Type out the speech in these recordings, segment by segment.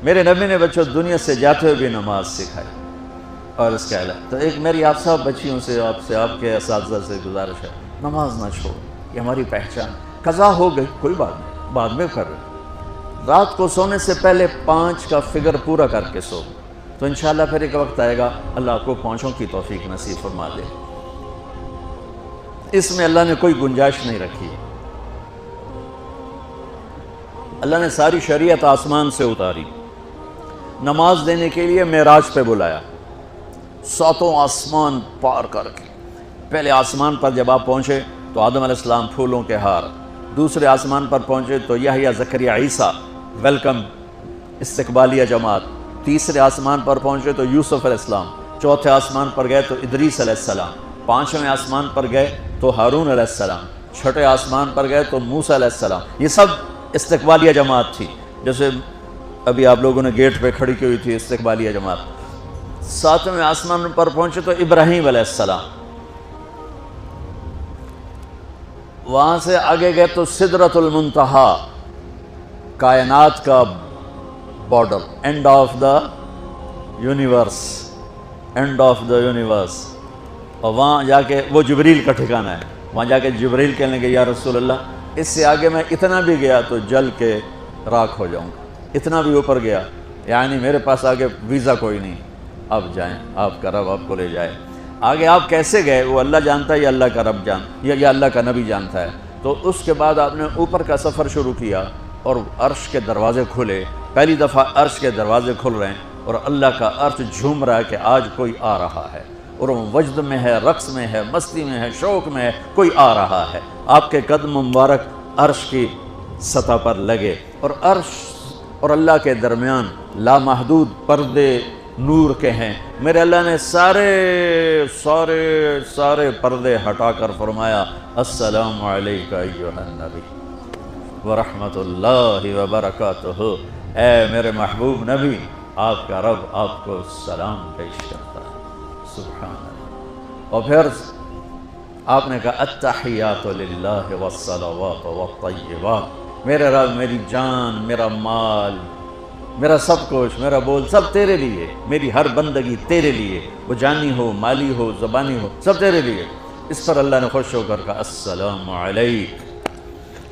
میرے نبی نے بچوں دنیا سے جاتے ہوئے بھی نماز سکھائی. اور اس کا علاوہ تو ایک میری آپ سب بچیوں سے آپ کے اساتذہ سے گزارش ہے، نماز نہ چھوڑ، یہ ہماری پہچان. قضا ہو گئی کوئی بات نہیں، بعد میں کر رہے. رات کو سونے سے پہلے 5 کا فگر پورا کر کے سو، تو انشاءاللہ پھر ایک وقت آئے گا اللہ آپ کو پانچوں کی توفیق نصیب فرما دے. اس میں اللہ نے کوئی گنجائش نہیں رکھی. اللہ نے ساری شریعت آسمان سے اتاری، نماز دینے کے لیے معراج پہ بلایا، 7 آسمان پار کر کے. پہلے آسمان پر جب آپ پہنچے تو آدم علیہ السلام پھولوں کے ہار، دوسرے آسمان پر پہنچے تو یحییٰ زکریا عیسیٰ ویلکم استقبالیہ جماعت، تیسرے آسمان پر پہنچے تو یوسف علیہ السلام، چوتھے آسمان پر گئے تو ادریس علیہ السلام، 5ویں آسمان پر گئے تو ہارون علیہ السلام، 6ٹھے آسمان پر گئے تو موسیٰ علیہ السلام. یہ سب استقبالیہ جماعت تھی، جیسے ابھی آپ لوگوں نے گیٹ پہ کھڑی کی ہوئی تھی استقبالیہ جماعت. 7ویں آسمان پر پہنچے تو ابراہیم علیہ السلام، وہاں سے آگے گئے تو سدرۃ المنتہا، کائنات کا border, and of the universe, and of the universe. اور وہاں جا کے وہ جبریل کا ٹھکانہ ہے، وہاں جا کے جبریل کہنے لگے یا رسول اللہ اس سے آگے میں اتنا بھی گیا تو جل کے راکھ ہو جاؤں گا، اتنا بھی اوپر گیا یعنی میرے پاس آگے ویزا کوئی نہیں، اب جائیں، آپ کا رب آپ کو لے جائے. آگے آپ کیسے گئے وہ اللہ جانتا ہے یا اللہ کا رب یا اللہ کا نبی جانتا ہے. تو اس کے بعد آپ نے اوپر کا سفر شروع کیا اور عرش کے دروازے کھلے. پہلی دفعہ عرش کے دروازے کھل رہے ہیں اور اللہ کا عرش جھوم رہا ہے کہ آج کوئی آ رہا ہے، اور وہ وجد میں ہے، رقص میں ہے، مستی میں ہے، شوق میں ہے، کوئی آ رہا ہے. آپ کے قدم مبارک عرش کی سطح پر لگے، اور عرش اور اللہ کے درمیان لامحدود پردے نور کے ہیں. میرے اللہ نے سارے پردے ہٹا کر فرمایا السلام علیکہ ایھا النبی ورحمۃ اللہ وبرکاتہ. اے میرے محبوب نبی، آپ کا رب آپ کو سلام پیش کرتا ہے. سبحان اللہ. اور پھر آپ نے کہا التحیات للہ والصلوات والطیبات. میرے رب، میری جان، میرا مال، میرا سب کچھ، میرا بول سب تیرے لیے، میری ہر بندگی تیرے لیے، وہ جانی ہو، مالی ہو، زبانی ہو، سب تیرے لیے. اس پر اللہ نے خوش ہو کر کہا السلام علیک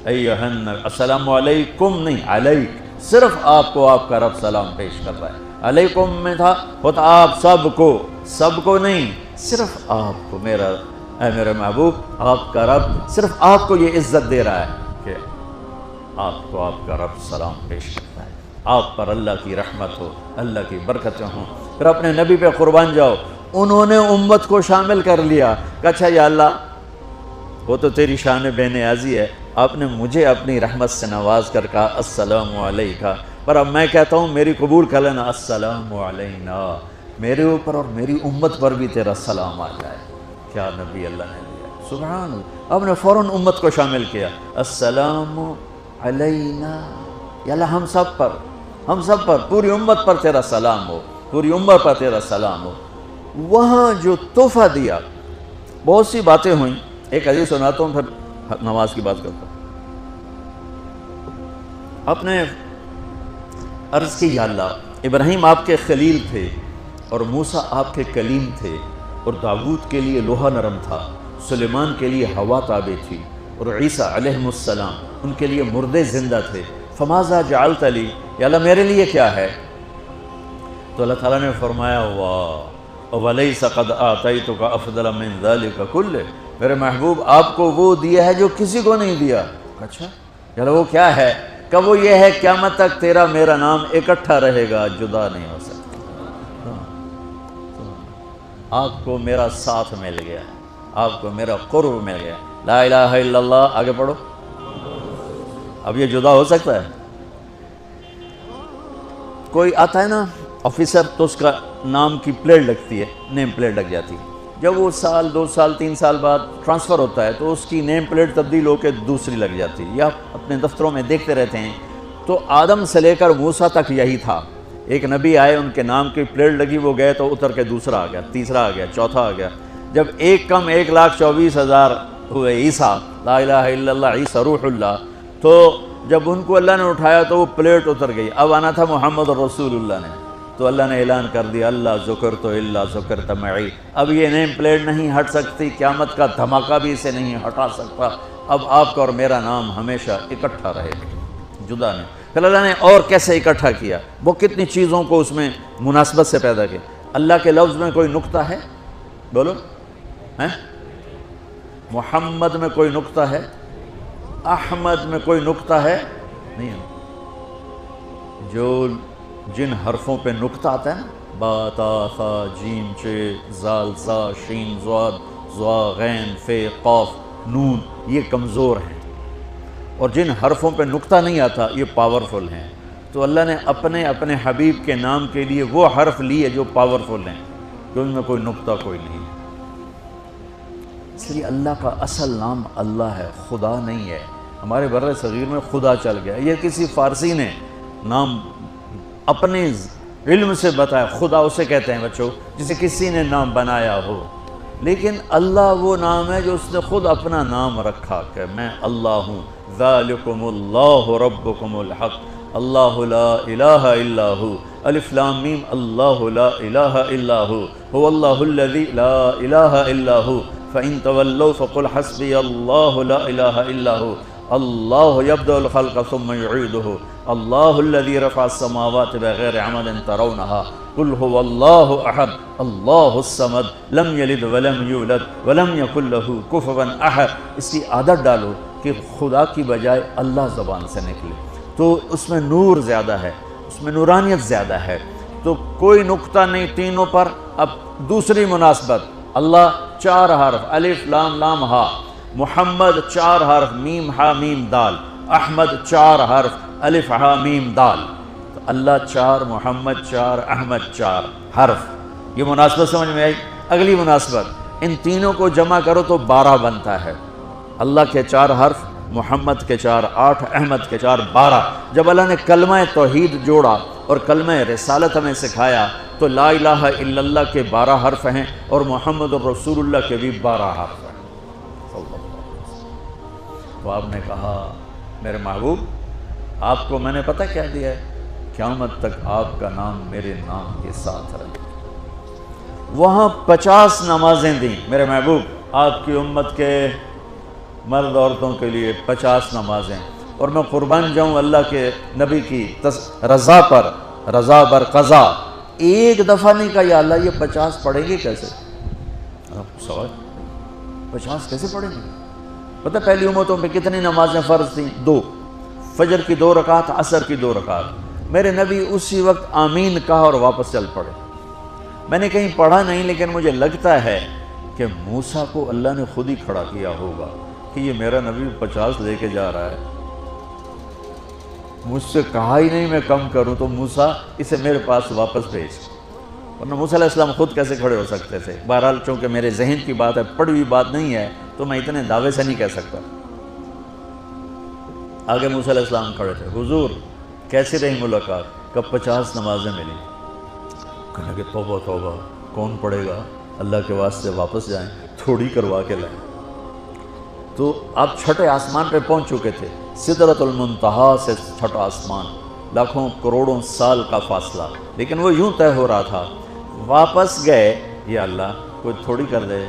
ایھا النبی. السلام علیکم نہیں، علیک، صرف آپ کو آپ کا رب سلام پیش کر رہا ہے. علیکم میں تھا ہوتا آپ سب کو نہیں، صرف آپ کو. اے میرے محبوب، آپ کا رب صرف آپ کو یہ عزت دے رہا ہے کہ آپ کو آپ کا رب سلام پیش کرتا ہے. آپ پر اللہ کی رحمت ہو، اللہ کی برکتیں ہوں. پھر اپنے نبی پہ قربان جاؤ. انہوں نے امت کو شامل کر لیا کہ اچھا یا اللہ وہ تو تیری شان بے نیازی ہے، آپ نے مجھے اپنی رحمت سے نواز کر کہا السلام علیکہ، پر اب میں کہتا ہوں میری قبول کر لینا السلام علینا، میرے اوپر اور میری امت پر بھی تیرا سلام آ جائے. کیا نبی اللہ نے دیا، سبحان اللہ. آپ نے فوراً امت کو شامل کیا السلام علینا، یا اللہ ہم سب پر پوری امت پر تیرا سلام ہو، پوری امت پر تیرا سلام ہو. وہاں جو تحفہ دیا، بہت سی باتیں ہوئیں. ایک حدیث سناتا ہوں پھر نماز کی بات کرتا ہوں. آپ نے عرض کی یا اللہ ابراہیم آپ کے خلیل تھے اور موسیٰ آپ کے کلیم تھے، اور داؤد کے لیے لوہا نرم تھا، سلیمان کے لیے ہوا تابع تھی، اور عیسیٰ علیہ السلام ان کے لیے مردے زندہ تھے. فماذا جعلت لی، یا اللہ میرے لیے کیا ہے؟ تو اللہ تعالیٰ نے فرمایا واہ ولیس قد آتیتک افضل من ذلک کلہ، میرے محبوب آپ کو وہ دیا ہے جو کسی کو نہیں دیا. اچھا یا اللہ وہ کیا ہے؟ کہ وہ یہ ہے قیامت تک تیرا میرا نام اکٹھا رہے گا، جدا نہیں ہو سکتا. آپ کو میرا ساتھ مل گیا، آپ کو میرا قرب مل گیا. لا الہ الا اللہ، آگے پڑھو. اب یہ جدا ہو سکتا ہے؟ کوئی آتا ہے نا آفیسر تو اس کا نام کی پلیٹ لگتی ہے، نیم پلیٹ لگ جاتی ہے. جب وہ سال 2 سال 3 سال بعد ٹرانسفر ہوتا ہے تو اس کی نیم پلیٹ تبدیل ہو کے دوسری لگ جاتی ہے، یا اپنے دفتروں میں دیکھتے رہتے ہیں. تو آدم سے لے کر موسیٰ تک یہی تھا. ایک نبی آئے، ان کے نام کی پلیٹ لگی، وہ گئے تو اتر کے دوسرا آ گیا، تیسرا آ گیا، چوتھا آ گیا. جب ایک کم 1,24,000 ہوئے عیسیٰ، لا الہ الا اللہ عیسیٰ روح اللہ، تو جب ان کو اللہ نے اٹھایا تو وہ پلیٹ اتر گئی، اب آنا تھا محمد رسول اللہ نے، تو اللہ نے اعلان کر دیا اللہ ذکرت الا ذکرت معی، اب یہ نیم پلیٹ نہیں ہٹ سکتی، قیامت کا دھماکہ بھی اسے نہیں ہٹا سکتا، اب آپ کا اور میرا نام ہمیشہ اکٹھا رہے گا، جدا نہیں۔ پھر اللہ نے اور کیسے اکٹھا کیا، وہ کتنی چیزوں کو اس میں مناسبت سے پیدا کیا۔ اللہ کے لفظ میں کوئی نقطہ ہے؟ بولو ہیں؟ محمد میں کوئی نقطہ ہے؟ احمد میں کوئی نقطہ ہے؟ نہیں ہے۔ جو جن حرفوں پہ نقطہ آتا ہے نا، با تا ثا جیم چ زال زا شین ضاد ضا غین فے قاف نون، یہ کمزور ہیں، اور جن حرفوں پہ نقطہ نہیں آتا یہ پاورفل ہیں۔ تو اللہ نے اپنے حبیب کے نام کے لیے وہ حرف لیے جو پاورفل ہیں، کہ ان میں کوئی نقطہ کوئی نہیں ہے۔ اس لیے اللہ کا اصل نام اللہ ہے، خدا نہیں ہے۔ ہمارے بر صغیر میں خدا چل گیا، یہ کسی فارسی نے نام اپنے علم سے بتایا، خدا اسے کہتے ہیں بچوں جسے کسی نے نام بنایا ہو، لیکن اللہ وہ نام ہے جو اس نے خود اپنا نام رکھا کہ میں اللہ ہوں، ذالکم اللہ ربکم الحق اللہ لا الہ الا ہو، الف لام میم اللہ لا الہ الا ہو اللہ الذی لا الہ الا ہو فإن تولوا فقل حسبی اللہ لا الہ الا ہو اللہ یبدأ الخلق ثم یعیدہ اللہ الذی رفع السماوات بغیر عمد ترونها قل هو اللہ احد اللہ الصمد لم یلد ولم یولد ولم یکن له کفوا احد۔ اس کی عادت ڈالو کہ خدا کی بجائے اللہ زبان سے نکلے، تو اس میں نور زیادہ ہے، اس میں نورانیت زیادہ ہے۔ تو کوئی نقطہ نہیں تینوں پر۔ اب دوسری مناسبت، اللہ 4 حرف الف لام لام ہا، محمد 4 حرف میم ہا میم دال، احمد 4 حرف الف ہا میم دال، تو اللہ 4 محمد 4 احمد 4 حرف۔ یہ مناسبت سمجھ میں آئی؟ اگلی مناسبت، ان تینوں کو جمع کرو تو 12 بنتا ہے۔ اللہ کے 4 حرف، محمد کے 4 8، احمد کے 4 12۔ جب اللہ نے کلمہ توحید جوڑا اور کلمہ رسالت ہمیں سکھایا تو لا الہ الا اللہ کے 12 حرف ہیں اور محمد رسول اللہ کے بھی 12 حرف ہیں۔ تو آپ نے کہا میرے محبوب آپ کو میں نے پتہ کیا دیا ہے؟ قیامت تک آپ کا نام میرے نام کے ساتھ رہے۔ وہاں 50 نمازیں دیں میرے محبوب، آپ کی امت کے مرد عورتوں کے لیے 50 نمازیں، اور میں قربان جاؤں اللہ کے نبی کی رضا پر، رضا بر قضا۔ ایک دفعہ نہیں کہا یا اللہ یہ 50 پڑھیں گے کیسے؟ سوال 50 کیسے پڑھیں گے؟ پتہ پہلی امتوں پہ کتنی نمازیں فرض تھیں؟ 2، فجر کی 2 رکعت، عصر کی 2 رکعت۔ میرے نبی اسی وقت آمین کہا اور واپس چل پڑے۔ میں نے کہیں پڑھا نہیں، لیکن مجھے لگتا ہے کہ موسیٰ کو اللہ نے خود ہی کھڑا کیا ہوگا کہ یہ میرا نبی 50 لے کے جا رہا ہے، مجھ سے کہا ہی نہیں میں کم کروں، تو موسیٰ اسے میرے پاس واپس بھیج۔ ورنہ موسیٰ علیہ السلام خود کیسے کھڑے ہو سکتے تھے؟ بہرحال چونکہ میرے ذہن کی بات ہے، پڑھی ہوئی بات نہیں ہے، تو میں اتنے دعوے سے نہیں کہہ سکتا۔ آگے موسیٰ علیہ السلام کھڑے تھے، حضور کیسی رہی ملاقات؟ کب 50 نمازیں ملی؟ کہنے کہ توبہ توبہ، کون پڑھے گا؟ اللہ کے واسطے واپس جائیں، تھوڑی کروا کے لائیں۔ تو آپ چھٹے آسمان پہ پہنچ چکے تھے، سدرۃ المنتہا سے چھٹا آسمان، لاکھوں کروڑوں سال کا فاصلہ، لیکن وہ یوں طے ہو رہا تھا۔ واپس گئے، یا اللہ کوئی تھوڑی کر دے،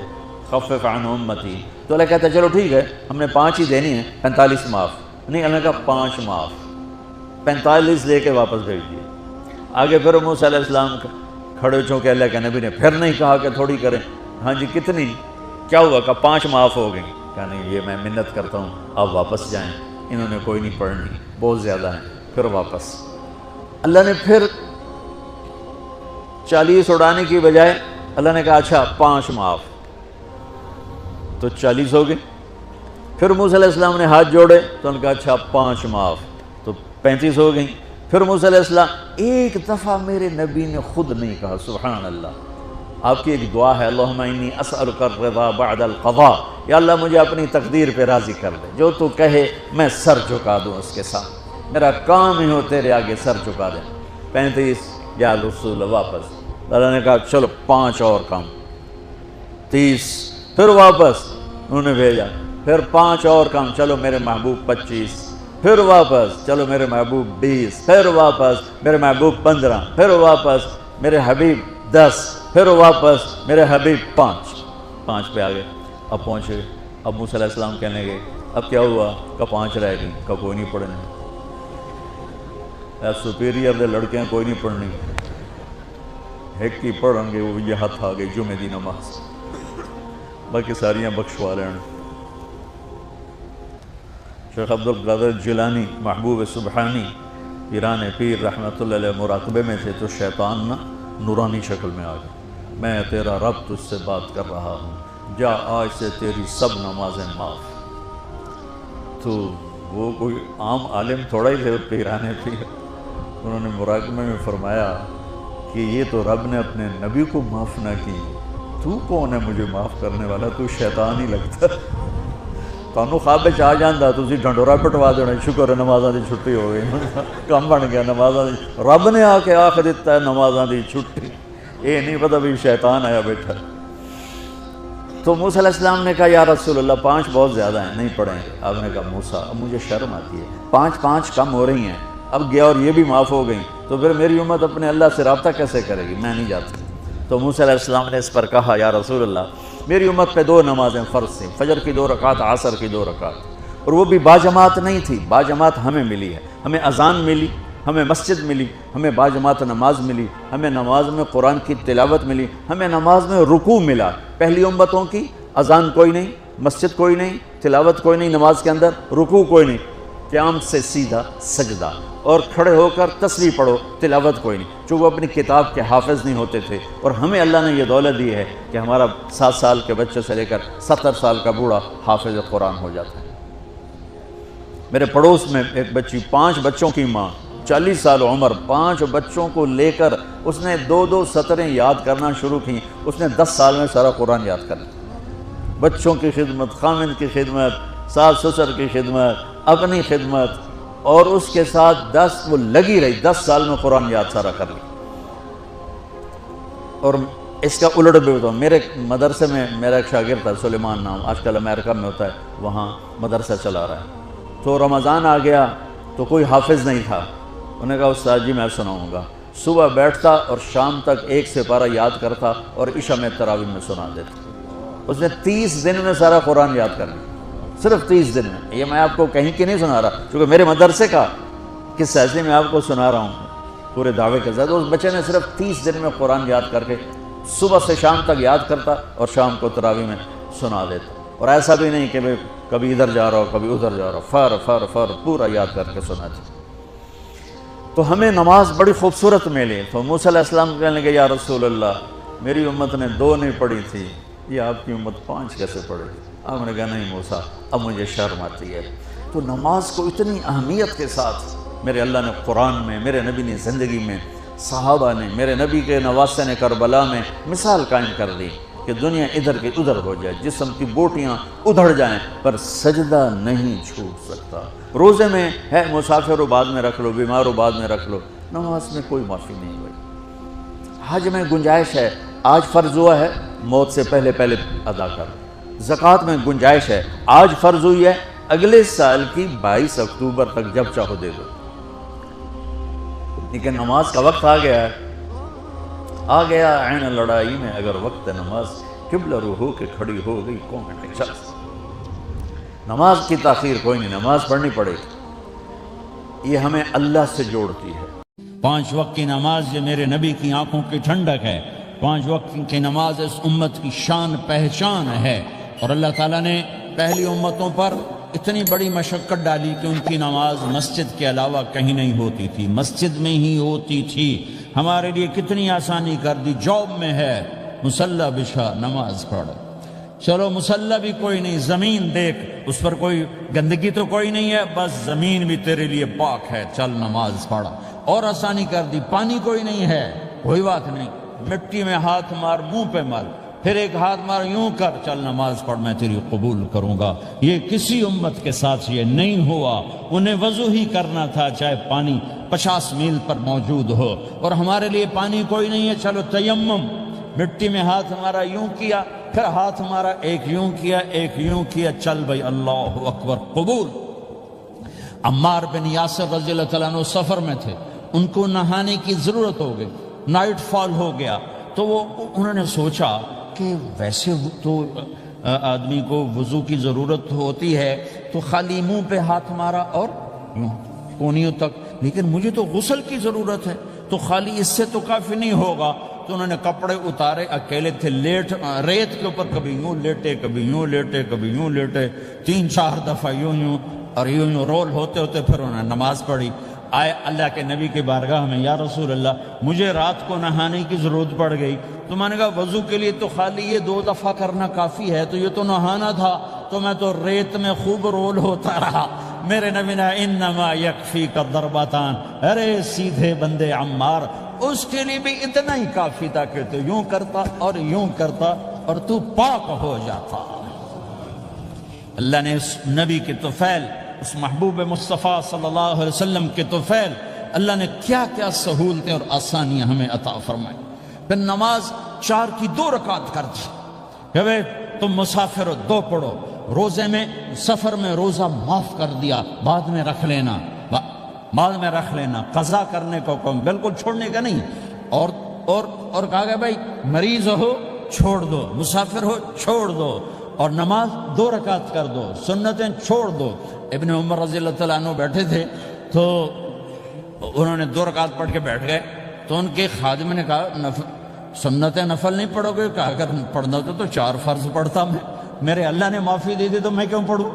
خفف عن امتی، تو اللہ کہتا ہے چلو ٹھیک ہے، ہم نے 5 ہی دینی ہیں، 45 معاف نہیں۔ اللہ کا 5 معاف، 45 لے کے واپس بھیج دیے۔ آگے پھر موسیٰ علیہ السلام کھڑے، چونکہ اللہ کے نبی نے پھر نہیں کہا کہ تھوڑی کریں۔ ہاں جی کتنی؟ کیا ہوا؟ کہ 5 معاف ہو گئیں۔ کہ نہیں یہ میں منت کرتا ہوں آپ واپس جائیں، انہوں نے کوئی نہیں پڑھنی، بہت زیادہ ہیں۔ پھر واپس اللہ نے پھر 40 اڑانے کی بجائے اللہ نے کہا اچھا 5 معاف، تو 40 ہو گئے۔ پھر موسیٰ علیہ السلام نے ہاتھ جوڑے تو انہوں نے کہا اچھا 5 معاف، تو 35 ہو گئیں۔ پھر موسیٰ علیہ السلام، ایک دفعہ میرے نبی نے خود نہیں کہا، سبحان اللہ۔ آپ کی ایک دعا ہے، اللہم انی اسألک الرضا بعد القضاء، یا اللہ مجھے اپنی تقدیر پہ راضی کر دے، جو تو کہے میں سر جھکا دوں اس کے ساتھ، میرا کام ہی ہو تیرے آگے سر جھکا دیں۔ 35 یا رسول واپس، اللہ نے کہا چلو 5 اور کام، 30 پھر واپس انہوں نے بھیجا، پھر 5 اور کام، چلو میرے محبوب 25، پھر واپس، چلو میرے محبوب 20، پھر واپس میرے محبوب 15، پھر واپس میرے حبیب 10، پھر واپس میرے حبیب 5 پہ آگئے۔ اب پہنچے، اب موسیٰ علیہ السلام کہنے گئے اب کیا ہوا؟ کہ 5 رہ گئی، کہ کوئی نہیں پڑھنے، سپیریئر دے لڑکیاں کوئی نہیں پڑھنی، ایک کی پڑھن گے وہ یہ ہاتھ آ گئی جمعے دی نماز، باقی ساریاں بخشوا لین۔ شیخ عبدالقادر جیلانی محبوب سبحانی پیران پیر رحمت اللہ علیہ مراقبے میں تھے تو شیطان نا نورانی شکل میں آ گیا، میں تیرا رب تجھ سے بات کر رہا ہوں، جا آج سے تیری سب نمازیں معاف۔ تو وہ کوئی عام عالم تھوڑا ہی تھے، پیران پیر، انہوں نے مراقبے میں فرمایا کہ یہ تو رب نے اپنے نبی کو معاف نہ کی، تو کون ہے مجھے معاف کرنے والا؟ تو شیطان ہی لگتا۔ تانوں خواب وچ آ جاندا تسی ڈھنڈورا پٹوا دینا، شکر ہے نمازاں دی چھٹی ہو گئی، کم بن گیا نمازاں دی، رب نے آ کے آخ دیتا ہے نمازاں دی چھٹی، یہ نہیں پتہ بھی شیطان آیا بیٹھا۔ تو موسیٰ علیہ السلام نے کہا یا رسول اللہ 5 بہت زیادہ ہیں، نہیں پڑھیں گے۔ آپ نے کہا موسیٰ اب مجھے شرم آتی ہے، 5 کم ہو رہی ہیں، اب گیا اور یہ بھی معاف ہو گئیں تو پھر میری امت اپنے اللہ سے رابطہ کیسے کرے گی؟ میں نہیں جاتا۔ تو موسیٰ علیہ السلام نے اس پر کہا یا رسول اللہ میری امت پہ 2 نمازیں فرض تھیں، فجر کی 2 رکعت، عصر کی 2 رکعت، اور وہ بھی باجماعت نہیں تھی، باجماعت ہمیں ملی ہے، ہمیں اذان ملی، ہمیں مسجد ملی، ہمیں باجماعت نماز ملی، ہمیں نماز میں قرآن کی تلاوت ملی، ہمیں نماز میں رکوع ملا۔ پہلی امتوں کی اذان کوئی نہیں، مسجد کوئی نہیں، تلاوت کوئی نہیں، نماز کے اندر رکوع کوئی نہیں، قیام سے سیدھا سجدہ، اور کھڑے ہو کر تسبیح پڑھو، تلاوت کوئی نہیں، جو وہ اپنی کتاب کے حافظ نہیں ہوتے تھے۔ اور ہمیں اللہ نے یہ دولت دی ہے کہ ہمارا 7 سال کے بچے سے لے کر 70 سال کا بوڑھا حافظ قرآن ہو جاتا ہے۔ میرے پڑوس میں ایک بچی، 5 بچوں کی ماں، 40 سال عمر، 5 بچوں کو لے کر اس نے 2 سطریں یاد کرنا شروع کی، اس نے 10 سال میں سارا قرآن یاد کر لیا۔ بچوں کی خدمت، خامن کی خدمت، ساس سسر کی خدمت، اپنی خدمت، اور اس کے ساتھ وہ لگی رہی، 10 سال میں قرآن یاد سارا کر لی۔ اور اس کا الٹ بھی بتاؤں، میرے مدرسے میں میرا ایک شاگرد تھا سلیمان نام، آج کل امریکہ میں ہوتا ہے، وہاں مدرسہ چلا رہا ہے۔ تو رمضان آ گیا تو کوئی حافظ نہیں تھا، انہوں نے کہا استاد جی میں سناؤں گا۔ صبح بیٹھتا اور شام تک 1 سپارہ یاد کرتا اور عشاء میں تراویح میں سنا دیتا۔ اس نے 30 دن میں سارا قرآن یاد کر لیا، صرف 30 دن میں۔ یہ میں آپ کو کہیں کی نہیں سنا رہا، کیونکہ میرے مدرسے کا قصہ ہے، میں آپ کو سنا رہا ہوں پورے دعوے کے ساتھ۔ اس بچے نے صرف 30 دن میں قرآن یاد کر کے صبح سے شام تک یاد کرتا اور شام کو تراویح میں سنا دیتا، اور ایسا بھی نہیں کہ کبھی ادھر جا رہا ہو کبھی ادھر جا رہا ہو، فر پورا یاد کر کے سناتا۔ تو ہمیں نماز بڑی خوبصورت ملی۔ تو موسیٰ علیہ السلام کہنے لگے یا رسول اللہ میری امت نے 2 نہیں پڑھی تھی، یہ آپ کی امت 5 کیسے پڑھے؟ آپ نے کہا نہیں موسیٰ اب مجھے شرم آتی ہے۔ تو نماز کو اتنی اہمیت کے ساتھ میرے اللہ نے قرآن میں، میرے نبی نے زندگی میں، صحابہ نے، میرے نبی کے نواسے نے کربلا میں مثال قائم کر دی کہ دنیا ادھر کی ادھر ہو جائے، جسم کی بوٹیاں ادھڑ جائیں پر سجدہ نہیں چھوٹ سکتا۔ روزے میں ہے مسافر و بعد میں رکھ لو، بیمار و بعد میں رکھ لو، نماز میں کوئی معافی نہیں ہوئی۔ حج میں گنجائش ہے، آج فرض ہوا ہے موت سے پہلے ادا کر۔ زکوٰۃ میں گنجائش ہے، آج فرض ہوئی ہے اگلے سال کی 22 اکتوبر تک جب چاہو دے دو۔ لیکن نماز کا وقت آ گیا ہے، آ گیا عین لڑائی میں اگر وقت نماز، قبلہ رو ہو کے کھڑی ہو گئی کون ہے شخص۔ نماز کی تاخیر کوئی نہیں، نماز پڑھنی پڑے گی، یہ ہمیں اللہ سے جوڑتی ہے۔ 5 وقت کی نماز یہ میرے نبی کی آنکھوں کی ٹھنڈک ہے، 5 وقت کی نماز اس امت کی شان پہچان ہے۔ اور اللہ تعالیٰ نے پہلی امتوں پر اتنی بڑی مشقت ڈالی کہ ان کی نماز مسجد کے علاوہ کہیں نہیں ہوتی تھی، مسجد میں ہی ہوتی تھی۔ ہمارے لیے کتنی آسانی کر دی، جاب میں ہے مصلی بچھا نماز پڑھ، چلو مصلی بھی کوئی نہیں، زمین دیکھ اس پر کوئی گندگی تو کوئی نہیں ہے، بس زمین بھی تیرے لیے پاک ہے، چل نماز پڑھ۔ اور آسانی کر دی، پانی کوئی نہیں ہے، کوئی بات نہیں، مٹی میں ہاتھ مار، منہ پہ مار، پھر ایک ہاتھ مار، یوں کر، چل نماز پڑھ، میں تیری قبول کروں گا۔ یہ کسی امت کے ساتھ یہ نہیں ہوا، انہیں وضو ہی کرنا تھا چاہے پانی 50 میل پر موجود ہو، اور ہمارے لیے پانی کوئی نہیں ہے، چلو تیمم، مٹی میں ہاتھ ہمارا یوں کیا، پھر ہاتھ ہمارا ایک یوں کیا، ایک یوں کیا، چل بھائی اللہ اکبر قبول۔ عمار بن یاسر رضی اللہ تعالیٰ عنہ سفر میں تھے، ان کو نہانے کی ضرورت ہو گئی، نائٹ فال ہو گیا، تو انہوں نے سوچا کہ ویسے تو آدمی کو وضو کی ضرورت ہوتی ہے تو خالی منہ پہ ہاتھ مارا اور یوں کونیوں تک، لیکن مجھے تو غسل کی ضرورت ہے، تو خالی اس سے تو کافی نہیں ہوگا۔ تو انہوں نے کپڑے اتارے، اکیلے تھے، ریت کے اوپر کبھی یوں لیٹے، کبھی یوں لیٹے، کبھی یوں لیٹے، 3-4 دفعہ یوں اور یوں رول ہوتے ہوتے پھر انہوں نے نماز پڑھی۔ آئے اللہ کے نبی کی بارگاہ میں، یا رسول اللہ مجھے رات کو نہانے کی ضرورت پڑ گئی، تو میں نے کہا وضو کے لیے تو خالی یہ 2 دفعہ کرنا کافی ہے، تو یہ تو نہانا تھا، تو میں تو ریت میں خوب رول ہوتا رہا۔ میرے نبی نے انما یکفیک ضربتان، ارے سیدھے بندے عمار، اس کے لیے بھی اتنا ہی کافی تھا کہ تو یوں کرتا اور یوں کرتا اور تو پاک ہو جاتا۔ اللہ نے اس نبی کے طفیل، اس محبوب مصطفیٰ صلی اللہ علیہ وسلم کے طفیل، اللہ نے کیا کیا سہولتیں اور آسانیاں ہمیں عطا فرمائی۔ پھر نماز 4 کی 2 رکعت کر دی کہ بھئی تم مسافر ہو 2 پڑھو، روزے میں سفر میں روزہ معاف کر دیا، بعد میں رکھ لینا، قضا کرنے کو کم، بالکل چھوڑنے کا نہیں، اور کہا گیا بھائی مریض ہو چھوڑ دو، مسافر ہو چھوڑ دو، اور نماز 2 رکعت کر دو، سنتیں چھوڑ دو۔ ابن عمر رضی اللہ تعالیٰ عنہ بیٹھے تھے تو انہوں نے 2 رکعت پڑھ کے بیٹھ گئے، تو ان کے خادم نے کہا سنتیں نفل نہیں پڑھو گے؟ کہا اگر پڑھنا تو 4 فرض پڑھتا میں، میرے اللہ نے معافی دے دی تو میں کیوں پڑھوں؟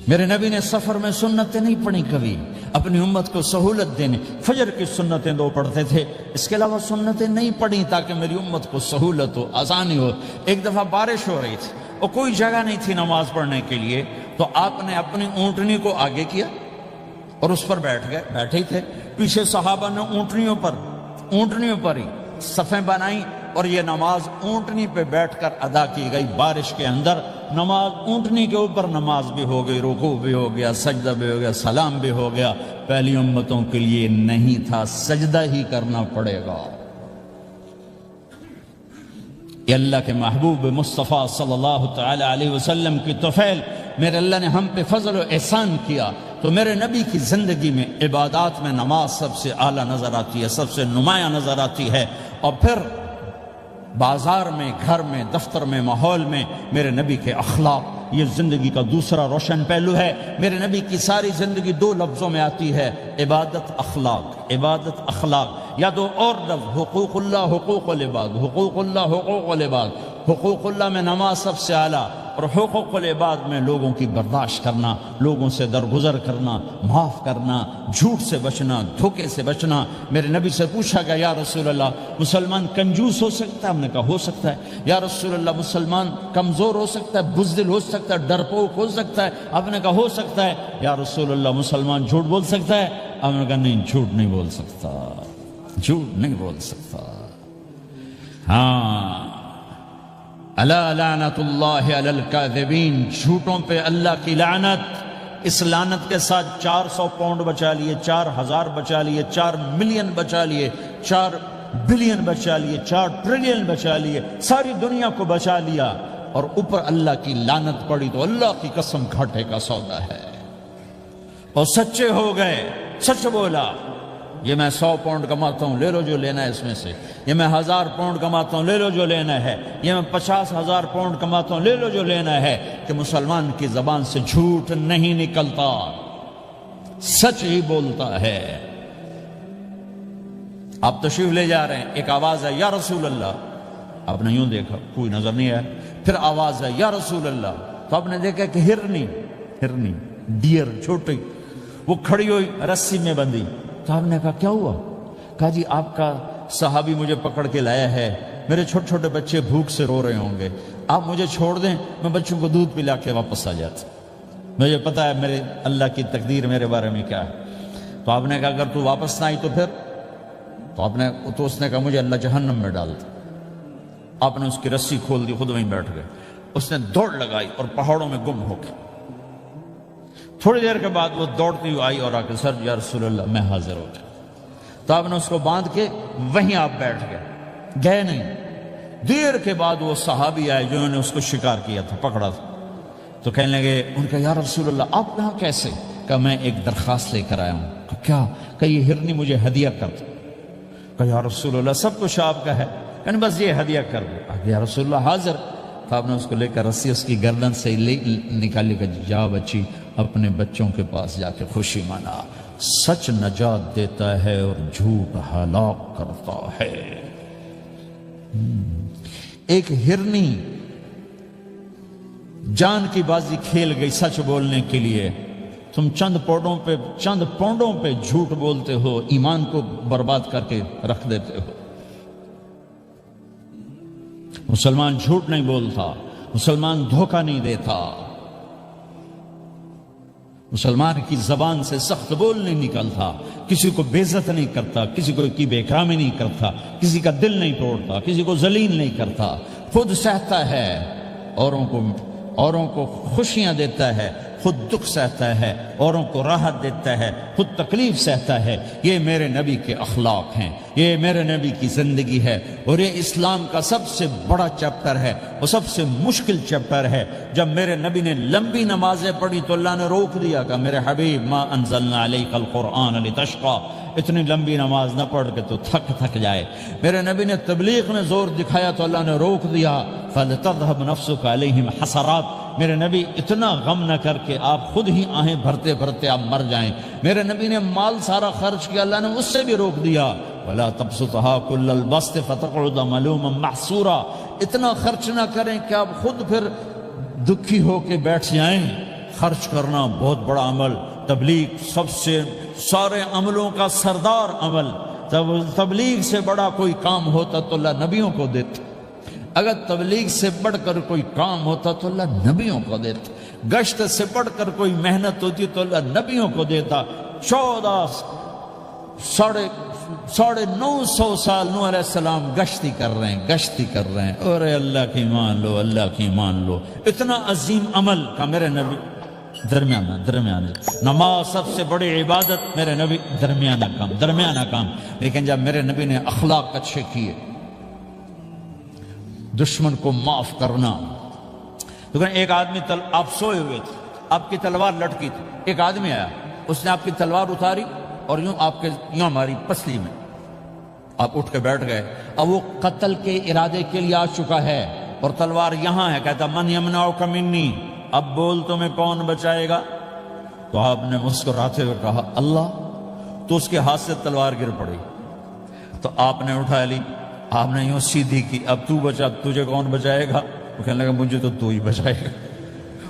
میرے نبی نے سفر میں سنتیں نہیں پڑھی کبھی، اپنی امت کو سہولت دینے، فجر کی سنتیں 2 پڑھتے تھے، اس کے علاوہ سنتیں نہیں پڑھی تاکہ میری امت کو سہولت ہو، آسانی ہو۔ ایک دفعہ بارش ہو رہی تھی اور کوئی جگہ نہیں تھی نماز پڑھنے کے لیے، تو آپ نے اپنی اونٹنی کو آگے کیا اور اس پر بیٹھ گئے، بیٹھے ہی تھے، پیچھے صحابہ نے اونٹنیوں پر ہی صفیں بنائیں، اور یہ نماز اونٹنی پہ بیٹھ کر ادا کی گئی۔ بارش کے اندر نماز اونٹنی کے اوپر نماز بھی ہو گئی، رکوع بھی ہو گیا، سجدہ بھی ہو گیا، سلام بھی ہو گیا۔ پہلی امتوں کے لیے نہیں تھا، سجدہ ہی کرنا پڑے گا۔ یہ اللہ کے محبوب مصطفیٰ صلی اللہ تعالی علیہ وسلم کی طفیل، میرے اللہ نے ہم پہ فضل و احسان کیا، تو میرے نبی کی زندگی میں عبادات میں نماز سب سے اعلیٰ نظر آتی ہے، سب سے نمایاں نظر آتی ہے۔ اور پھر بازار میں، گھر میں، دفتر میں، ماحول میں میرے نبی کے اخلاق، یہ زندگی کا دوسرا روشن پہلو ہے۔ میرے نبی کی ساری زندگی 2 لفظوں میں آتی ہے، عبادت اخلاق، عبادت اخلاق، یا 2 اور لفظ، حقوق اللہ حقوق العباد، حقوق اللہ حقوق العباد۔ حقوق اللہ میں نماز سب سے اعلیٰ، اور حقوق العباد میں لوگوں کی برداشت کرنا، لوگوں سے درگزر کرنا، معاف کرنا، جھوٹ سے بچنا، دھوکے سے بچنا۔ میرے نبی سے پوچھا گیا یا رسول اللہ مسلمان کنجوس ہو سکتا ہے؟ ہم نے کہا ہو سکتا ہے۔ یا رسول اللہ مسلمان کمزور ہو سکتا ہے، بزدل ہو سکتا ہے، ڈرپوک ہو سکتا ہے؟ آپ نے کہا ہو سکتا ہے۔ یا رسول اللہ مسلمان جھوٹ بول سکتا ہے؟ آپ نے کہا نہیں، جھوٹ نہیں بول سکتا، جھوٹ نہیں بول سکتا۔ ہاں، الا لعنت اللہ علی الکاذبین، جھوٹوں پہ اللہ کی لعنت۔ اس لعنت کے ساتھ 400 پاؤنڈ بچا لیے، 4000 بچا لیے، 4 ملین بچا لیے، 4 بلین بچا لیے، 4 ٹریلین بچا لیے، ساری دنیا کو بچا لیا، اور اوپر اللہ کی لعنت پڑی تو اللہ کی قسم گھاٹے کا سودا ہے۔ اور سچے ہو گئے، سچ بولا، یہ میں 100 پاؤنڈ کماتا ہوں، لے لو جو لینا ہے اس میں سے، یہ میں 1000 پاؤنڈ کماتا ہوں، لے لو جو لینا ہے، یہ میں 50,000 پاؤنڈ کماتا ہوں، لے لو جو لینا ہے، کہ مسلمان کی زبان سے جھوٹ نہیں نکلتا، سچ ہی بولتا ہے۔ آپ تشریف لے جا رہے ہیں، ایک آواز ہے یا رسول اللہ، آپ نے یوں دیکھا کوئی نظر نہیں آیا، پھر آواز ہے یا رسول اللہ، تو آپ نے دیکھا کہ ہرنی ڈیئر چھوٹی وہ کھڑی ہوئی رسی میں بندھی، تو آپ نے کہا کیا ہوا؟ کہا جی آپ کا صحابی مجھے پکڑ کے لایا ہے، میرے چھوٹے چھوٹے بچے بھوک سے رو رہے ہوں گے، آپ مجھے چھوڑ دیں، میں بچوں کو دودھ پلا کے واپس آ جاتا، مجھے پتا ہے میرے اللہ کی تقدیر میرے بارے میں کیا ہے۔ تو آپ نے کہا اگر تو واپس نہ آئی تو پھر؟ تو اس نے کہا مجھے اللہ جہنم میں ڈال دے۔ آپ نے اس کی رسی کھول دی، خود وہیں بیٹھ گئے، اس نے دوڑ لگائی اور پہاڑوں میں گم ہو گئی۔ تھوڑی دیر کے بعد وہ دوڑتی ہوئی آئی اور آ کے سر یا رسول اللہ میں حاضر ہو جاؤں، تو آپ نے اس کو باندھ کے وہیں آپ بیٹھ گئے نہیں۔ دیر کے بعد وہ صحابی آئے جنہوں نے اس کو شکار کیا تھا، پکڑا تھا، تو کہنے لگے ان کا یا رسول اللہ آپ یہاں کیسے؟ کہا میں ایک درخواست لے کر آیا ہوں۔ کہا کیا؟ کہ یہ ہرنی مجھے ہدیہ کر دو۔ کہا یا رسول اللہ سب کچھ آپ کا ہے، کہنے بس یہ ہدیہ کر دو۔ یا رسول اللہ حاضر۔ تو آپ نے اس کو لے کر رسی اس کی گردن سے نکالی کہ جا بچی اپنے بچوں کے پاس جا کے خوشی منا، سچ نجات دیتا ہے اور جھوٹ ہلاک کرتا ہے۔ ایک ہرنی جان کی بازی کھیل گئی سچ بولنے کے لیے، تم چند پونڈوں پہ جھوٹ بولتے ہو، ایمان کو برباد کر کے رکھ دیتے ہو۔ مسلمان جھوٹ نہیں بولتا، مسلمان دھوکہ نہیں دیتا، مسلمان کی زبان سے سخت بول نہیں نکلتا، کسی کو بے عزت نہیں کرتا، کسی کو کی بے اکرامی نہیں کرتا، کسی کا دل نہیں توڑتا، کسی کو ذلیل نہیں کرتا، خود سہتا ہے، اوروں کو خوشیاں دیتا ہے، خود دکھ سہتا ہے، اوروں کو راحت دیتا ہے، خود تکلیف سہتا ہے۔ یہ میرے نبی کے اخلاق ہیں، یہ میرے نبی کی زندگی ہے، اور یہ اسلام کا سب سے بڑا چیپٹر ہے، وہ سب سے مشکل چیپٹر ہے۔ جب میرے نبی نے لمبی نمازیں پڑھی تو اللہ نے روک دیا کہ میرے حبیب ما انزلنا علیک القرآن لتشقی، اتنی لمبی نماز نہ پڑھ کے تو تھک جائے۔ میرے نبی نے تبلیغ میں زور دکھایا تو اللہ نے روک دیا، فَلْتَذْهَبْ نَفْسُكَ عَلَيْهِمْ حَسَرَاتٍ، میرے نبی اتنا غم نہ کر کے آپ خود ہی آہیں بھرتے بھرتے آپ مر جائیں۔ میرے نبی نے مال سارا خرچ کیا، اللہ نے اس سے بھی روک دیا، وَلَا تَبْسُطْهَا كُلَّ الْبَسْطِ فَتَقْعُدَ مَلُومًا مَحْسُورًا، اتنا خرچ نہ کریں کہ آپ خود پھر دکھی ہو کے بیٹھ جائیں۔ خرچ کرنا بہت بڑا عمل، تبلیغ سب سے سارے عملوں کا سردار عمل، تبلیغ سے بڑا کوئی کام ہوتا تو اللہ نبیوں کو دیتا، اگر تبلیغ سے بڑھ کر کوئی کام ہوتا تو اللہ نبیوں کو دیتا، گشت سے بڑھ کر کوئی محنت ہوتی تو اللہ نبیوں کو دیتا۔ 950 سال نوح علیہ السلام گشتی کر رہے ہیں، اور اللہ کی مان لو، اللہ کی مان لو، اتنا عظیم عمل کا میرے نبی درمیانہ نماز سب سے بڑی عبادت، میرے نبی درمیانہ کام۔ لیکن جب میرے نبی نے اخلاق اچھے کیے، دشمن کو معاف کرنا، لیکن ایک آدمی آپ سوئے ہوئے تھے، آپ کی تلوار لٹکی تھی، ایک آدمی آیا، اس نے آپ کی تلوار اتاری اور یوں ماری پسلی میں، آپ اٹھ کے بیٹھ گئے۔ اب وہ قتل کے ارادے کے لیے آ چکا ہے اور تلوار یہاں ہے، کہتا من یمنعک منی، اب بول تمہیں کون بچائے گا؟ تو آپ نے مسکراتے ہوئے کہا اللہ، تو اس کے ہاتھ سے تلوار گر پڑی، تو آپ نے اٹھا لی، آپ نے یوں سیدھی کی، اب تو بچا، تجھے کون بچائے گا؟ وہ کہنے لگا مجھے تو ہی بچائے گا،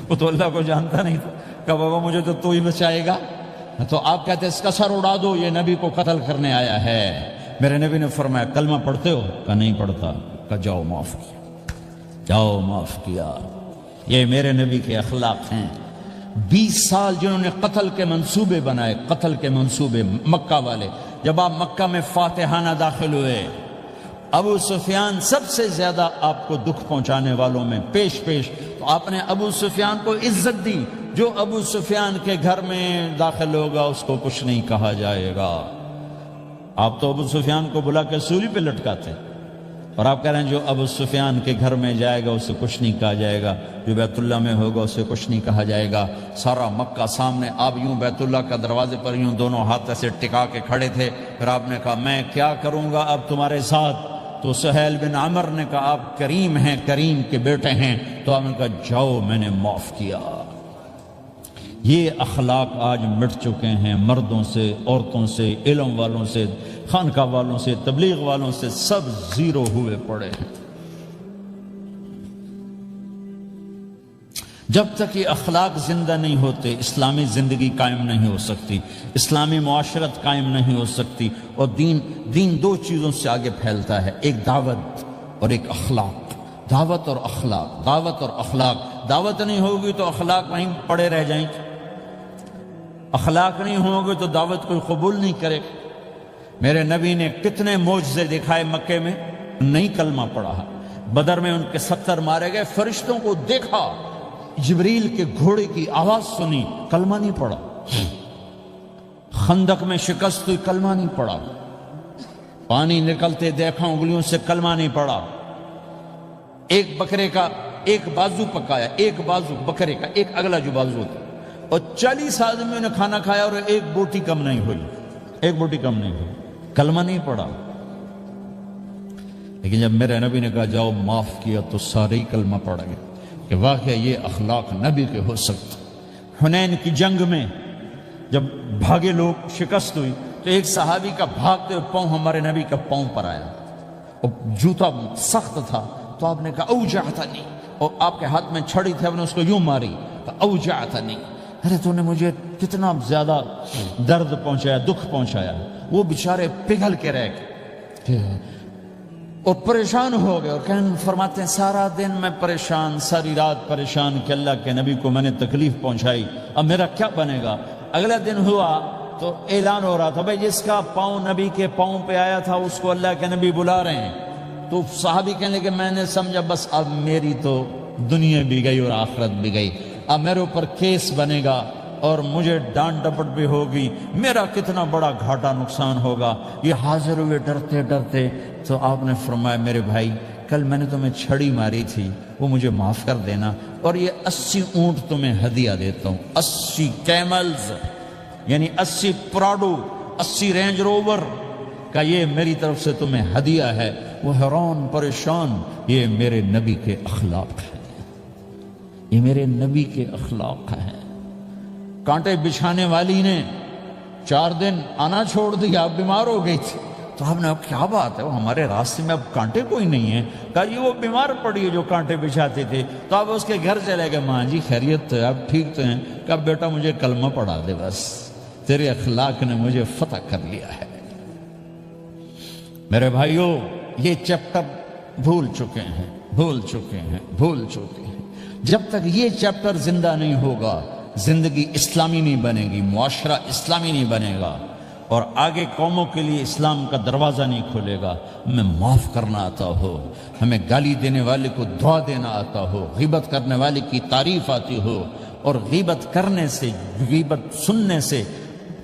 وہ تو اللہ کو جانتا نہیں تھا، کہا بابا مجھے تو ہی بچائے گا۔ تو آپ کہتے اس کا سر اڑا دو، یہ نبی کو قتل کرنے آیا ہے۔ میرے نبی نے فرمایا کلمہ پڑھتے ہو؟ کہا نہیں پڑھتا۔ کہا جاؤ معاف کیا۔ یہ میرے نبی کے اخلاق ہیں۔ 20 سال جنہوں نے قتل کے منصوبے بنائے، قتل کے منصوبے، مکہ والے، جب آپ مکہ میں فاتحانہ داخل ہوئے، ابو سفیان سب سے زیادہ آپ کو دکھ پہنچانے والوں میں پیش تو آپ نے ابو سفیان کو عزت دی۔ جو ابو سفیان کے گھر میں داخل ہوگا اس کو کچھ نہیں کہا جائے گا۔ آپ تو ابو سفیان کو بلا کے سولی پہ لٹکاتے، اور آپ کہہ رہے ہیں جو ابو سفیان کے گھر میں جائے گا اسے کچھ نہیں کہا جائے گا، جو بیت اللہ میں ہوگا اسے کچھ نہیں کہا جائے گا۔ سارا مکہ سامنے، آپ یوں بیت اللہ کا دروازے پر یوں دونوں ہاتھ ایسے ٹکا کے کھڑے تھے، پھر آپ نے کہا میں کیا کروں گا اب تمہارے ساتھ؟ تو سہیل بن عمر نے کہا آپ کریم ہیں، کریم کے بیٹے ہیں، تو آپ نے کہا جاؤ میں نے معاف کیا۔ یہ اخلاق آج مٹ چکے ہیں، مردوں سے، عورتوں سے، علم والوں سے، خانقاہ والوں سے، تبلیغ والوں سے، سب زیرو ہوئے پڑے ہیں۔ جب تک یہ اخلاق زندہ نہیں ہوتے اسلامی زندگی قائم نہیں ہو سکتی، اسلامی معاشرت قائم نہیں ہو سکتی، اور دین دو چیزوں سے آگے پھیلتا ہے، ایک دعوت اور ایک اخلاق۔ دعوت اور اخلاق، دعوت نہیں ہوگی تو اخلاق وہیں پڑے رہ جائیں گے، اخلاق نہیں ہوں گے تو دعوت کوئی قبول نہیں کرے۔ میرے نبی نے کتنے معجزے دکھائے مکے میں، نہیں کلمہ پڑھا۔ بدر میں ان کے 70 مارے گئے، فرشتوں کو دیکھا، جبریل کے گھوڑے کی آواز سنی، کلمہ نہیں پڑھا۔ خندق میں شکست ہوئی، کلمہ نہیں پڑھا۔ پانی نکلتے دیکھا انگلیوں سے، کلمہ نہیں پڑھا۔ ایک بکرے کا ایک بازو پکایا، ایک بازو بکرے کا، ایک اگلا جو بازو تھا، اور 40 آدمیوں نے کھانا کھایا اور ایک بوٹی کم نہیں ہوئی، ایک بوٹی کم نہیں ہوئی، کلمہ نہیں پڑا۔ لیکن جب میرے نبی نے کہا جاؤ معاف کیا تو سارے ہی کلمہ پڑ گئے کہ واقعہ یہ اخلاق نبی کے ہو سکتے۔ حنین کی جنگ میں جب بھاگے لوگ، شکست ہوئی، تو ایک صحابی کا بھاگتے ہوئے پاؤں ہمارے نبی کا پاؤں پر آیا، اور جوتا سخت تھا، تو آپ نے کہا اوجعتنی، اور آپ کے ہاتھ میں چھڑی تھی، آپ نے اس کو یوں ماری، اوجعتنی، ارے تو نے مجھے کتنا زیادہ درد پہنچایا، دکھ پہنچایا۔ وہ بیچارے پگھل کے رہ گئے اور پریشان ہو گئے، اور فرماتے ہیں سارا دن میں پریشان، ساری رات پریشان کہ اللہ کے نبی کو میں نے تکلیف پہنچائی، اب میرا کیا بنے گا۔ اگلا دن ہوا تو اعلان ہو رہا تھا بھائی جس کا پاؤں نبی کے پاؤں پہ آیا تھا اس کو اللہ کے نبی بلا رہے ہیں۔ تو صحابی کہنے لگے میں نے سمجھا بس اب میری تو دنیا بھی گئی اور آخرت بھی گئی، اب میرے اوپر کیس بنے گا اور مجھے ڈانٹ ڈپٹ بھی ہوگی، میرا کتنا بڑا گھاٹا نقصان ہوگا۔ یہ حاضر ہوئے ڈرتے ڈرتے، تو آپ نے فرمایا میرے بھائی کل میں نے تمہیں چھڑی ماری تھی، وہ مجھے معاف کر دینا، اور یہ 80 اونٹ تمہیں ہدیہ دیتا ہوں، 80 کیملز، یعنی 80 پراڈو، 80 رینج روور کا یہ میری طرف سے تمہیں ہدیہ ہے۔ وہ حیران پریشان، یہ میرے نبی کے اخلاق ہیں، یہ میرے نبی کے اخلاق ہیں۔ کانٹے بچھانے والی نے 4 دن آنا چھوڑ دیا، اب بیمار ہو گئی تھی، تو ہم نے اب کیا بات ہے، وہ ہمارے راستے میں اب کانٹے کوئی نہیں ہیں، کہا یہ وہ بیمار پڑی ہے جو کانٹے بچھاتے تھے، تو اب اس کے گھر چلے گئے، ماں جی خیریت تو ہے، اب ٹھیک تو ہیں، کہا بیٹا مجھے کلمہ پڑھا دے، بس تیرے اخلاق نے مجھے فتح کر لیا ہے۔ میرے بھائیوں یہ چیپٹر بھول چکے ہیں، بھول چکے ہیں، بھول چکے ہیں۔ جب تک یہ چیپٹر زندہ نہیں ہوگا زندگی اسلامی نہیں بنے گی، معاشرہ اسلامی نہیں بنے گا، اور آگے قوموں کے لیے اسلام کا دروازہ نہیں کھلے گا۔ ہمیں معاف کرنا آتا ہو، ہمیں گالی دینے والے کو دعا دینا آتا ہو، غیبت کرنے والے کی تعریف آتی ہو، اور غیبت کرنے سے، غیبت سننے سے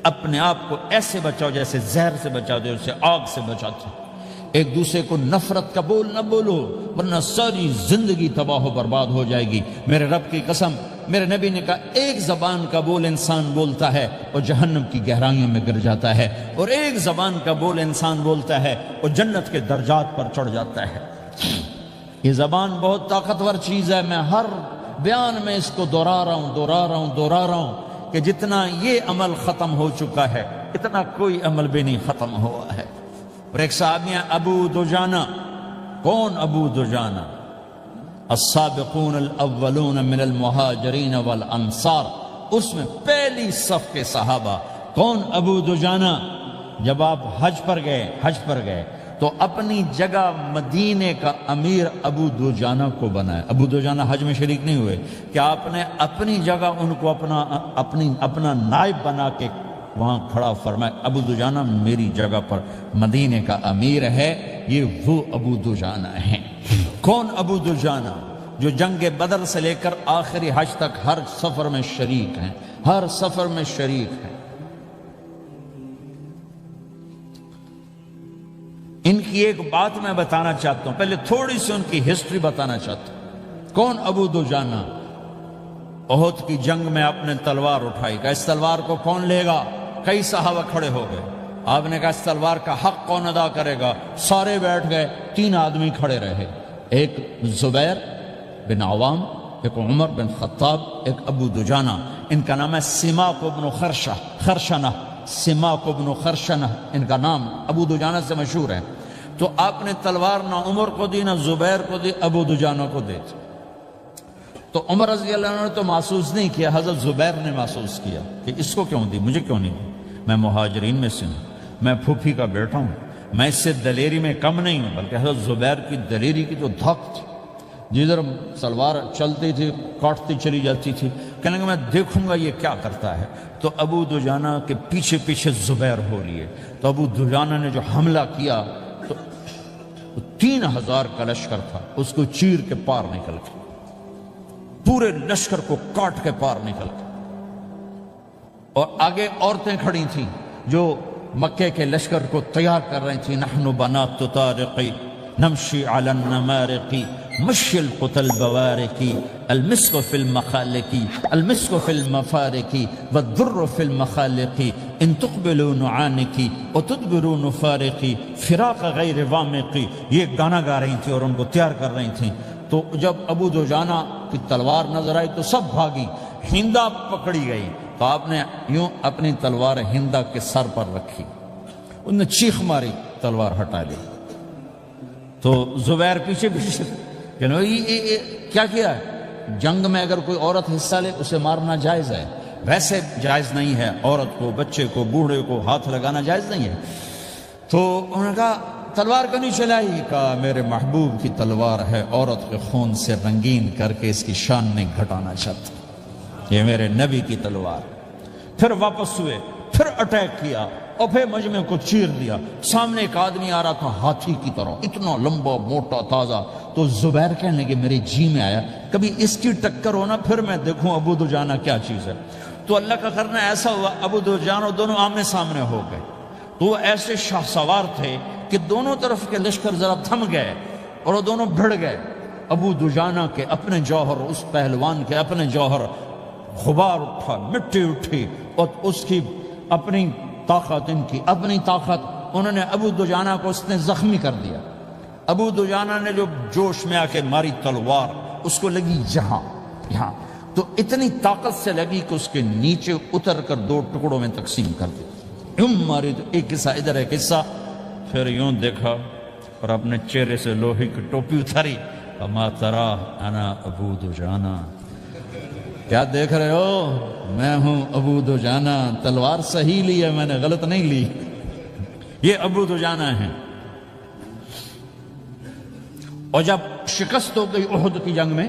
اپنے آپ کو ایسے بچاؤ جیسے زہر سے بچا دے، اسے آگ سے بچاتے۔ ایک دوسرے کو نفرت کا بول نہ بولو ورنہ ساری زندگی تباہ و برباد ہو جائے گی۔ میرے رب کی قسم، میرے نبی نے کہا ایک زبان کا بول انسان بولتا ہے اور جہنم کی گہرائیوں میں گر جاتا ہے، اور ایک زبان کا بول انسان بولتا ہے اور جنت کے درجات پر چڑھ جاتا ہے۔ یہ زبان بہت طاقتور چیز ہے، میں ہر بیان میں اس کو دہرا رہا ہوں کہ جتنا یہ عمل ختم ہو چکا ہے اتنا کوئی عمل بھی نہیں ختم ہوا ہے۔ اور ایک صحابی ہیں ابو دجانہ۔ کون ابو دجانہ؟ السابقون الاولون من المہاجرین والانصار، اس میں پہلی صف کے صحابہ۔ کون ابو دجانہ؟ جب آپ حج پر گئے تو اپنی جگہ مدینے کا امیر ابو دجانہ کو بنایا۔ ابو دجانہ حج میں شریک نہیں ہوئے، کہ آپ نے اپنی جگہ ان کو اپنا نائب بنا کے وہاں کھڑا فرمایا ابو دجانہ میری جگہ پر مدینے کا امیر ہے۔ یہ وہ ابو دجانہ ہیں۔ کون ابو دجانہ؟ جو جنگ بدر سے لے کر آخری حج تک ہر سفر میں شریک ہیں، ہر سفر میں شریک ہیں۔ ان کی ایک بات میں بتانا چاہتا ہوں، پہلے تھوڑی سی ان کی ہسٹری بتانا چاہتا ہوں۔ کون ابو دجانہ؟ احد کی جنگ میں آپ نے تلوار اٹھائی، کہ اس تلوار کو کون لے گا؟ کئی صحابہ کھڑے ہو گئے۔ آپ نے کہا اس تلوار کا حق کون ادا کرے گا؟ سارے بیٹھ گئے، 3 آدمی کھڑے رہے، ایک زبیر بن عوام، ایک عمر بن خطاب، ایک ابو دجانہ۔ ان کا نام ہے سماک بن خرشنہ، سماک بن خرشنہ ان کا نام ابو دجانہ سے مشہور ہے۔ تو آپ نے تلوار نہ عمر کو دی، نہ زبیر کو دی، ابو دجانہ کو دی۔ تو عمر رضی اللہ عنہ نے تو محسوس نہیں کیا، حضرت زبیر نے محسوس کیا کہ اس کو کیوں دی، مجھے کیوں نہیں دی؟ میں مہاجرین میں سے ہوں، میں پھوپھی کا بیٹا ہوں، میں اس سے دلیری میں کم نہیں ہوں۔ بلکہ حضرت زبیر کی دلیری کی جو دھک تھی، جدھر سلوار چلتی تھی کاٹتی چلی جاتی تھی، کہنے کہ میں دیکھوں گا یہ کیا کرتا ہے۔ تو ابو دجانہ کے پیچھے پیچھے زبیر ہو لیے۔ تو ابو دجانہ نے جو حملہ کیا تو 3000 کا لشکر تھا، اس کو چیر کے پار نکل گیا، پورے لشکر کو کاٹ کے پار نکل گیا۔ اور آگے عورتیں کھڑی تھیں جو مکے کے لشکر کو تیار کر رہی تھیں۔ نحن بنات طارق نمشی علی النمارق مشل قتل بوارکی المسک فی المخالکی المسک فی المفارکی والدر فی المخالقی ان تقبلوا نعانکی وتدبروا نفارقی فراق غیر وامقی. یہ گانا گا رہی تھی اور ان کو تیار کر رہی تھیں. تو جب ابو دجانہ کی تلوار نظر آئی تو سب بھاگی. ہندا پکڑی گئی تو آپ نے یوں اپنی تلوار ہندا کے سر پر رکھی. انہوں نے چیخ ماری, تلوار ہٹا دی. تو زبیر پیچھے پیچھے کیا کیا ہے؟ جنگ میں اگر کوئی عورت حصہ لے اسے مارنا جائز ہے, ویسے جائز نہیں ہے. عورت کو, بچے کو, بوڑھے کو ہاتھ لگانا جائز نہیں ہے. تو انہوں نے کہا تلوار کیوں نہیں چلائی؟ کہا میرے محبوب کی تلوار ہے, عورت کے خون سے رنگین کر کے اس کی شان نہیں گھٹانا چاہتا, یہ میرے نبی کی تلوار. پھر واپس ہوئے, پھر اٹیک کیا اور پھر مجمع کو چیر دیا. سامنے ایک آدمی آ رہا تھا ہاتھی کی طرح, اتنا لمبا موٹا تازہ. تو زبیر کہنے لگے میرے جی میں آیا کبھی اس کی ٹکر ہونا پھر میں دیکھوں ابو دجانہ کیا چیز ہے. تو اللہ کا کرنا ایسا ہوا, ابو دجانہ دونوں آمنے سامنے ہو گئے. تو وہ ایسے شاہ سوار تھے کہ دونوں طرف کے لشکر ذرا تھم گئے اور وہ دونوں بھڑ گئے. ابو دجانہ کے اپنے جوہر, اس پہلوان کے اپنے جوہر, غبار اٹھا, مٹی اٹھی, اور اس کی اپنی طاقت, ان کی اپنی طاقت. انہوں نے ابو دجانہ کو اس نے زخمی کر دیا. ابو دجانہ نے جو جوش میں آ کے ماری تلوار, اس کو لگی یہاں, تو اتنی طاقت سے لگی کہ اس کے نیچے اتر کر 2 ٹکڑوں میں تقسیم کر دی. یوں ماری تو ایک حصہ ادھر, ایک حصہ. پھر یوں دیکھا اور اپنے چہرے سے لوہے کی ٹوپی اتاری. اما ترا انا ابو دجانہ, کیا دیکھ رہے ہو؟ میں ہوں ابو دجانہ. تلوار صحیح لی ہے میں نے, غلط نہیں لی. یہ ابو دجانہ ہیں. اور جب شکست ہو گئی احد کی جنگ میں,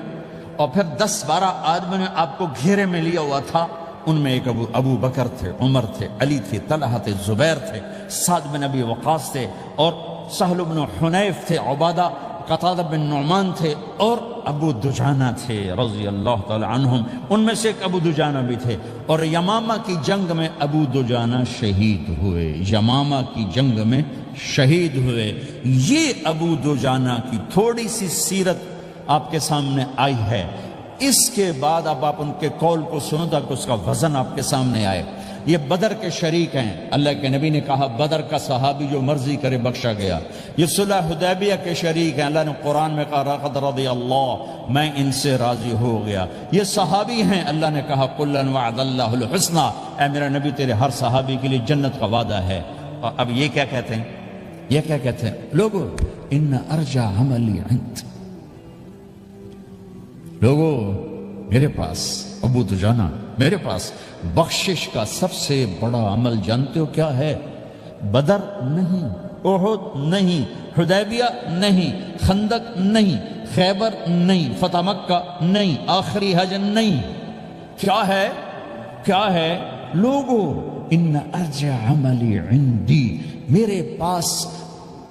اور پھر 10-12 آدمی نے آپ کو گھیرے میں لیا ہوا تھا. ان میں ایک ابو بکر تھے, عمر تھے, علی تھے, طلحہ تھے, زبیر تھے, سعد بن ابی وقاص تھے, اور سہل بن حنیف تھے, عبادہ قتادہ بن نعمان تھے, اور ابو دجانہ تھے رضی اللہ تعالی عنہم. ان میں سے ایک ابو دجانہ بھی تھے. اور یمامہ کی جنگ میں ابو دجانہ شہید ہوئے. یمامہ کی جنگ میں شہید ہوئے. یہ ابو دجانہ کی تھوڑی سی سیرت آپ کے سامنے آئی ہے. اس کے بعد اب آپ ان کے قول کو سنو تاکہ اس کا وزن آپ کے سامنے آئے. یہ بدر کے شریک ہیں. اللہ کے نبی نے کہا بدر کا صحابی جو مرضی کرے بخشا گیا. یہ صلح حدیبیہ کے شریک ہیں. اللہ نے قرآن میں کہا لقد رضی اللہ, میں ان سے راضی ہو گیا. یہ صحابی ہیں. اللہ نے کہا کلا وعد اللہ الحسنى, اے میرا نبی تیرے ہر صحابی کے لیے جنت کا وعدہ ہے. اور اب یہ کیا کہتے ہیں؟ یہ کیا کہتے ہیں لوگوں؟ ان ارجع عملی عند, لوگوں میرے پاس, ابو دجانہ میرے پاس بخشش کا سب سے بڑا عمل جانتے ہو کیا ہے؟ بدر نہیں, احد نہیں, حدیبیہ نہیں, خندق نہیں, خیبر نہیں, فتح مکہ نہیں, آخری حج نہیں. کیا ہے؟ کیا ہے لوگوں؟ ان ارجع عملی عندی, میرے پاس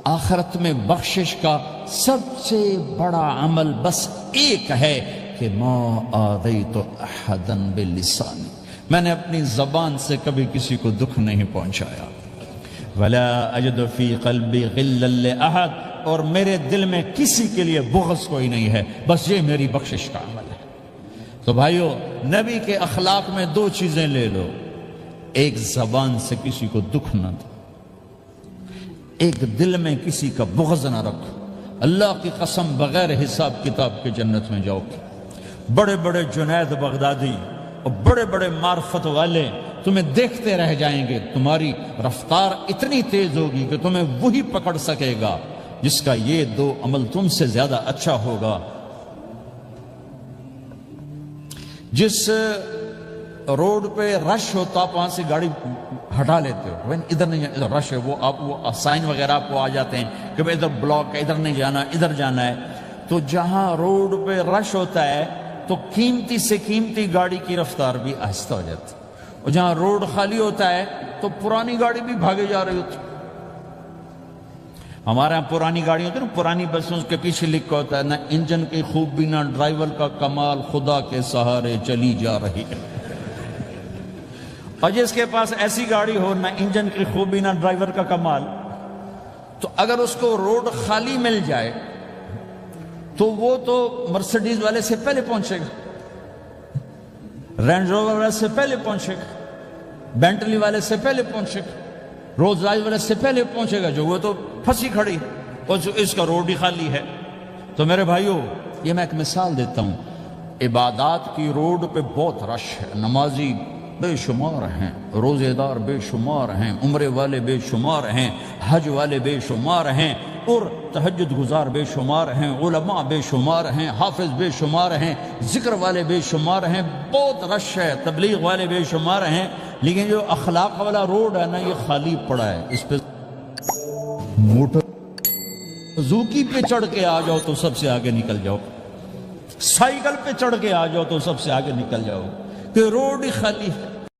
آخرت میں بخشش کا سب سے بڑا عمل بس ایک ہے کہ ما آذیت احدا بلسانی, میں نے اپنی زبان سے کبھی کسی کو دکھ نہیں پہنچایا. ولا اجد فی قلبی غلا لاحد, اور میرے دل میں کسی کے لیے بغض کوئی نہیں ہے, بس یہ میری بخشش کا عمل ہے. تو بھائیو, نبی کے اخلاق میں 2 چیزیں لے لو. ایک زبان سے کسی کو دکھ نہ دو, ایک دل میں کسی کا بغض نہ رکھو. اللہ کی قسم بغیر حساب کتاب کے جنت میں جاؤ گے. بڑے بڑے جنید بغدادی اور بڑے بڑے معرفت والے تمہیں دیکھتے رہ جائیں گے. تمہاری رفتار اتنی تیز ہوگی کہ تمہیں وہی پکڑ سکے گا جس کا یہ 2 عمل تم سے زیادہ اچھا ہوگا. جس روڈ پہ رش ہوتا آپ وہاں سے گاڑی ہٹا لیتے ہو, ادھر نہیں جانا, ادھر رش ہے, وہ سائن وغیرہ آپ کو آ جاتے ہیں کہ بھائی ادھر بلاک ہے, ادھر نہیں جانا, ادھر جانا ہے. تو جہاں روڈ پہ رش ہوتا ہے تو قیمتی سے قیمتی گاڑی کی رفتار بھی آہستہ ہو جاتی, اور جہاں روڈ خالی ہوتا ہے تو پرانی گاڑی بھی بھاگے جا رہی ہوتی. ہمارے یہاں پرانی گاڑی ہوتی ہے نا, پرانی بسوں کے پیچھے لکھا ہوتا ہے نہ انجن کی خوبی نہ ڈرائیور کا کمال, خدا کے سہارے چلی جا رہی ہے. اور جس کے پاس ایسی گاڑی ہو, نہ انجن کی خوبی نہ ڈرائیور کا کمال, تو اگر اس کو روڈ خالی مل جائے تو وہ تو مرسیڈیز والے سے پہلے پہنچے گا، رینج روور والے سے پہلے پہنچے گا، بینٹلی والے سے پہلے پہنچے گا، رولز رائس والے سے پہلے پہنچے گا، جو وہ تو پھنسی کھڑی ہے اور اس کا روڈ ہی خالی ہے۔ تو میرے بھائیوں، یہ میں ایک مثال دیتا ہوں، عبادات کی روڈ پہ بہت رش ہے، نمازی بے شمار ہیں، روزے دار بے شمار ہیں، عمرے والے بے شمار ہیں، حج والے بے شمار ہیں، اور تہجد گزار بے شمار ہیں، علماء بے شمار ہیں، حافظ بے شمار ہیں، ذکر والے بے شمار ہیں، بہت رش ہے، تبلیغ والے بے شمار ہیں، لیکن جو اخلاق والا روڈ ہے نا، یہ خالی پڑا ہے۔ اس پہ موٹر زوکی پہ چڑھ کے آ جاؤ تو سب سے آگے نکل جاؤ، سائیکل پہ چڑھ کے آ جاؤ تو سب سے آگے نکل جاؤ، کہ روڈ ہی خالی ہے۔